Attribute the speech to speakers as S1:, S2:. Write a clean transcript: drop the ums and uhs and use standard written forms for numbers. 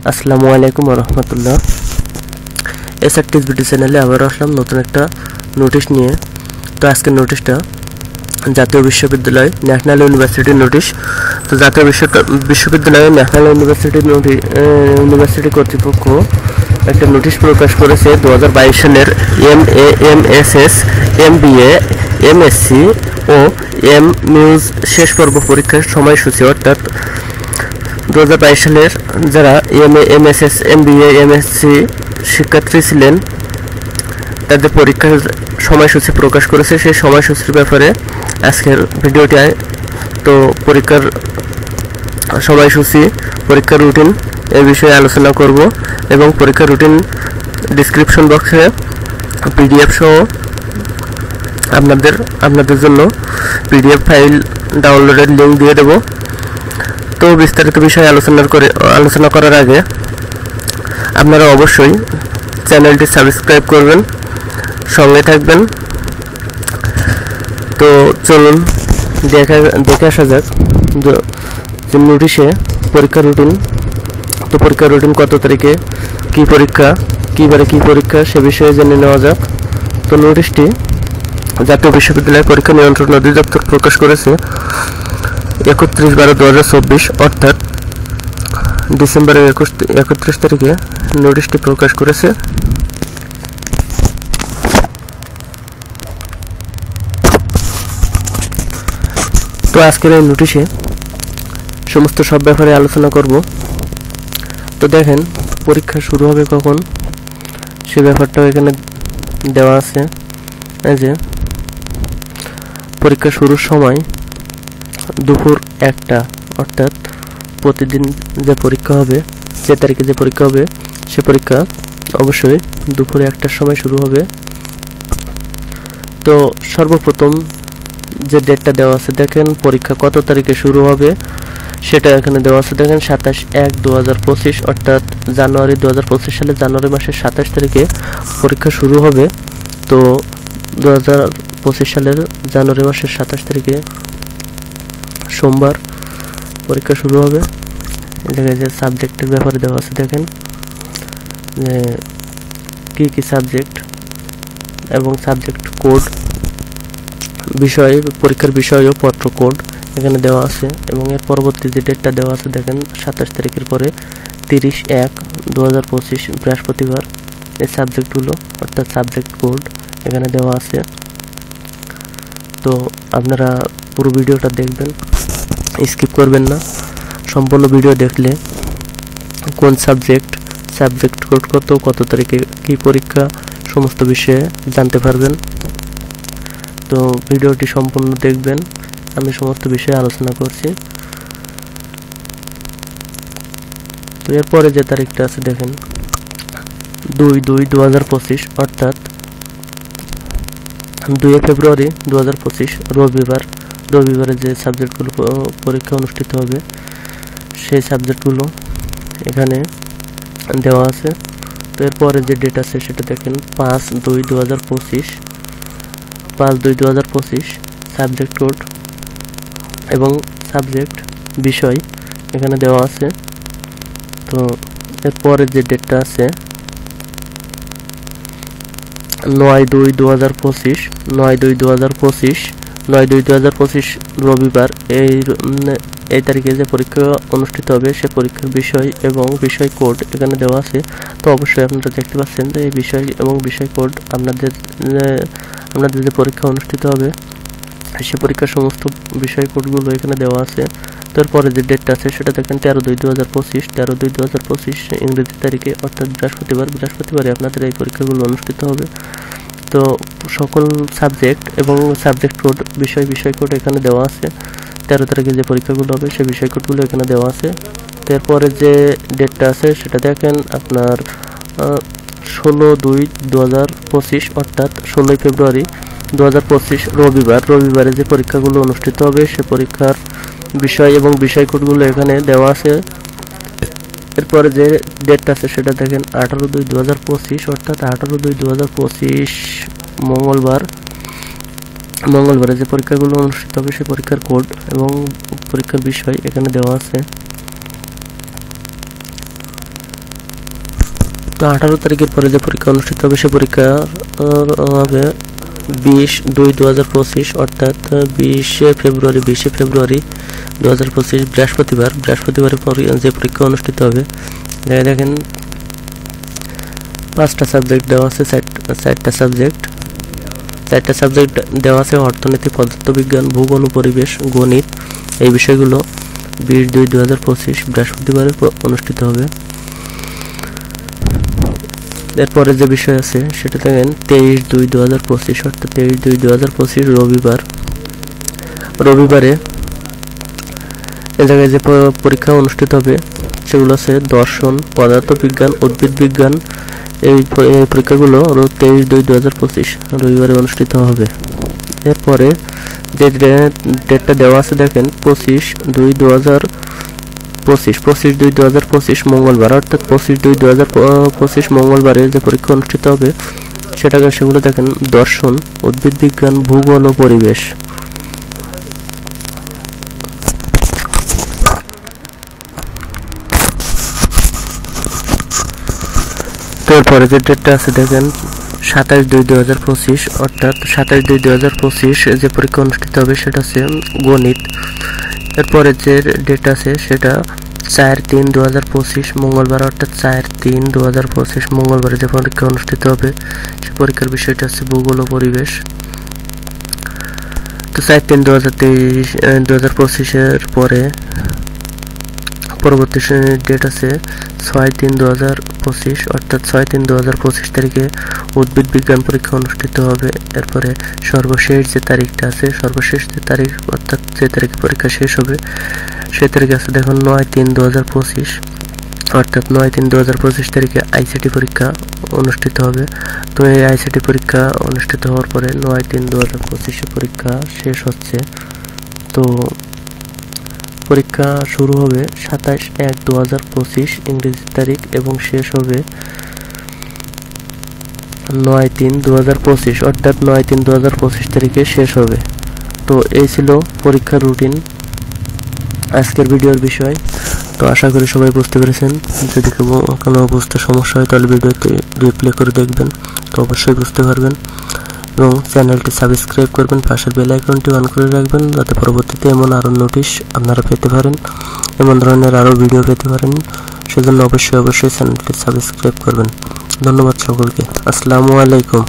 S1: আসসালামু আলাইকুম ওয়া রাহমাতুল্লাহ। এসআরটিএস ভিডিও চ্যানেলে আবার আসলাম নতুন একটা নোটিশ নিয়ে। তো আজকের নোটিশটা জাতীয় বিশ্ববিদ্যালয় ন্যাশনাল ইউনিভার্সিটির নোটিশ। তো জাতীয় বিশ্ববিদ্যালয় ন্যাশনাল ইউনিভার্সিটি কর্তৃপক্ষ একটা নোটিশ প্রকাশ করেছে 2022 সালের MA, MSS, MBA, MSc ও MUs শেষ পর্ব পরীক্ষার সময়সূচি, অর্থাৎ 2022 সালের যারা MA, MSS, MBA, MSc শিক্ষার্থী ছিলেন তাদের পরীক্ষার সময়সূচি প্রকাশ করেছে। সেই সময়সূচির ব্যাপারে আজকের ভিডিওটায় তো পরীক্ষার সময়সূচি, পরীক্ষার রুটিন এই বিষয়ে আলোচনা করব এবং পরীক্ষার রুটিন ডেসক্রিপশন বক্সে PDF সহ আপনাদের জন্য PDF ফাইল ডাউনলোডের লিঙ্ক দিয়ে দেব। তো বিস্তারিত বিষয়ে আলোচনা করার আগে আপনারা অবশ্যই চ্যানেলটি সাবস্ক্রাইব করবেন, সঙ্গে থাকবেন। তো চলুন দেখে আসা যাক যে নোটিশে পরীক্ষার রুটিন। তো পরীক্ষার রুটিন কত তারিখে কী পরীক্ষা, কী বারে কী পরীক্ষা সে বিষয়ে জেনে নেওয়া যাক। তো নোটিশটি জাতীয় বিশ্ববিদ্যালয় পরীক্ষা নিয়ন্ত্রণ অধিদপ্তর প্রকাশ করেছে 31/12/2024, অর্থাৎ ডিসেম্বরের 31 তারিখে নোটিশটি প্রকাশ করেছে। তো আজকের এই নোটিশে সমস্ত সব ব্যাপারে আলোচনা করব। তো দেখেন পরীক্ষা শুরু হবে কখন সে ব্যাপারটাও এখানে দেওয়া আছে। এই যে পরীক্ষা শুরুর সময় দুপুর 1টা, অর্থাৎ প্রতিদিন যে পরীক্ষা হবে, যে তারিখে যে পরীক্ষা হবে সে পরীক্ষা অবশ্যই দুপুরে 1টার সময় শুরু হবে। তো সর্বপ্রথম যে ডেটটা দেওয়া আছে, দেখেন পরীক্ষা কত তারিখে শুরু হবে সেটা এখানে দেওয়া আছে। দেখেন 27/1/2025, অর্থাৎ জানুয়ারি 2025 সালে জানুয়ারি মাসের 27 তারিখে পরীক্ষা শুরু হবে। তো 2025 সালের জানুয়ারি মাসের 27 তারিখে সোমবার পরীক্ষা শুরু হবে। এই জায়গায় যে সাবজেক্টের ব্যাপারে দেওয়া আছে, দেখেন যে কী কী সাবজেক্ট এবং সাবজেক্ট কোড, বিষয়, পরীক্ষার বিষয় ও পত্র কোড এখানে দেওয়া আছে। এবং এর পরবর্তী যে ডেটটা দেওয়া আছে, দেখেন 27 তারিখের পরে 30/1/2025 বৃহস্পতিবার এই সাবজেক্টগুলো, অর্থাৎ সাবজেক্ট কোড এখানে দেওয়া আছে। তো আপনারা পুরো ভিডিওটা দেখবেন, স্কিপ করবেন না। সম্পূর্ণ ভিডিও দেখলে কোন সাবজেক্ট কোড কত তারিখে কী পরীক্ষা সমস্ত বিষয়ে জানতে পারবেন। তো ভিডিওটি সম্পূর্ণ দেখবেন, আমি সমস্ত বিষয়ে আলোচনা করছি। তো এরপরে যে তারিখটা আছে, দেখেন 2/2/2025, অর্থাৎ 2 ফেব্রুয়ারি 2025 রবিবারে যে সাবজেক্টগুলো পরীক্ষা অনুষ্ঠিত হবে সেই সাবজেক্টগুলো এখানে দেওয়া আছে। তো এরপরে যে ডেট আছে সেটা দেখেন 5/2/2025 সাবজেক্ট কোড এবং সাবজেক্ট বিষয় এখানে দেওয়া আছে। তো এরপরে যে ডেটটা আছে 9/2/2025 রবিবার, এই তারিখে যে পরীক্ষা অনুষ্ঠিত হবে সে পরীক্ষার বিষয় এবং বিষয় কোড এখানে দেওয়া আছে। তো অবশ্যই আপনারা দেখতে পাচ্ছেন যে এই বিষয় এবং বিষয় কোড আপনাদের যে পরীক্ষা অনুষ্ঠিত হবে সে পরীক্ষার সমস্ত বিষয় কোডগুলো এখানে দেওয়া আছে। তারপরে যে ডেটটা আছে সেটা দেখেন 13/2/2025 ইংরেজি তারিখে, অর্থাৎ বৃহস্পতিবারে আপনাদের এই পরীক্ষাগুলো অনুষ্ঠিত হবে। তো সকল সাবজেক্ট এবং সাবজেক্ট কোড বিষয় কোড এখানে দেওয়া আছে। 13 তারিখে যে পরীক্ষাগুলো হবে সেই বিষয় কোডগুলো এখানে দেওয়া আছে। তারপরে যে ডেটটা আছে সেটা দেখেন আপনার 16/2/2025, অর্থাৎ 16 ফেব্রুয়ারি 2025 রবিবারে যে পরীক্ষাগুলো অনুষ্ঠিত হবে সে পরীক্ষার বিষয় এবং বিষয় কোডগুলো এখানে দেওয়া আছে। এরপরে যে ডেটটা আছে সেটা দেখেন 18/2/2025, অর্থাৎ 18/2/2025 মঙ্গলবারে যে পরীক্ষাগুলো অনুষ্ঠিত হবে সেই পরীক্ষার কোড এবং পরীক্ষার বিষয় এখানে দেওয়া আছে। তো 18 তারিখের পরে যে পরীক্ষা অনুষ্ঠিত হবে সে পরীক্ষা হবে 20/2/2025 অর্থাৎ 20 ফেব্রুয়ারি 2025 বৃহস্পতিবারে যে পরীক্ষা অনুষ্ঠিত হবে। দেখেন 5টা সাবজেক্ট দেওয়া আছে, 4টা সাবজেক্ট দেওয়া আছে, অর্থনীতি, পদার্থবিজ্ঞান, ভূগোল ও পরিবেশ, গণিত। এই বিষয়গুলো 20/2/2025 বৃহস্পতিবারে অনুষ্ঠিত হবে। এরপরে যে বিষয় আছে সেটা দেখেন 23/2/2025 অর্থাৎ 23/2/2025 রবিবারে এ জায়গায় যে পরীক্ষা অনুষ্ঠিত হবে সেগুলো আছে দর্শন, পদার্থবিজ্ঞান, উদ্ভিদ বিজ্ঞান। এই পরীক্ষাগুলো 23/2/2025 রবিবারে অনুষ্ঠিত হবে। এরপরে যে ডেটটা দেওয়া আছে দেখেন 25/2/2025 মঙ্গলবার অর্থাৎ 25/2/2025 মঙ্গলবারে যে পরীক্ষা অনুষ্ঠিত হবে সেগুলো দেখেন দর্শন, উদ্ভিদ বিজ্ঞান, ভূগোল ও পরিবেশ। এরপরে যে ডেটটা আছে দেখেন 27/2/2025 অর্থাৎ 27/2/2025 যে পরীক্ষা অনুষ্ঠিত হবে সেটা হচ্ছে গণিত। এরপরে যে ডেট আছে সেটা 4/3/2025 মঙ্গলবার অর্থাৎ 4/3/2025 মঙ্গলবারে যে পরীক্ষা অনুষ্ঠিত হবে সে পরীক্ষার বিষয়টা হচ্ছে ভূগোল ও পরিবেশ। তো 4/3/2025 এর পরে পরবর্তী ডেট আছে 6/3/2025 অর্থাৎ 6/3/2025 তারিখে উদ্ভিদ বিজ্ঞান পরীক্ষা অনুষ্ঠিত হবে। এরপরে সর্বশেষ যে তারিখটা আছে অর্থাৎ যে তারিখে পরীক্ষা শেষ হবে সেই তারিখে আছে দেখুন 9/3/2025 অর্থাৎ 9/3/2025 তারিখে আইসিটি পরীক্ষা অনুষ্ঠিত হবে। তো এই আইসিটি পরীক্ষা অনুষ্ঠিত হওয়ার পরে 9/3/2025 পরীক্ষা শেষ হচ্ছে। তো পরীক্ষা শুরু হবে 27/1/2025 ইংরেজি তারিখ এবং শেষ হবে 9/3/2025 অর্থাৎ 9/3/2025 তারিখে শেষ হবে। তো এই ছিল পরীক্ষার রুটিন আজকের ভিডিওর বিষয়। তো আশা করি সবাই বুঝতে পেরেছেন। যদি কোনো বুঝতে সমস্যা হয় তাহলে ভিডিওতে রিপ্লে করে দেখবেন, তো অবশ্যই বুঝতে পারবেন। এবং চ্যানেলটি সাবস্ক্রাইব করবেন, পাশের বেল আইকনটি অন করে রাখবেন যাতে পরবর্তীতে এমন আরও নোটিশ আপনারা পেতে পারেন, এমন ধরনের আরও ভিডিও পেতে পারেন। সেজন্য অবশ্যই চ্যানেলটি সাবস্ক্রাইব করবেন। ধন্যবাদ সকলকে। আসসালামু আলাইকুম।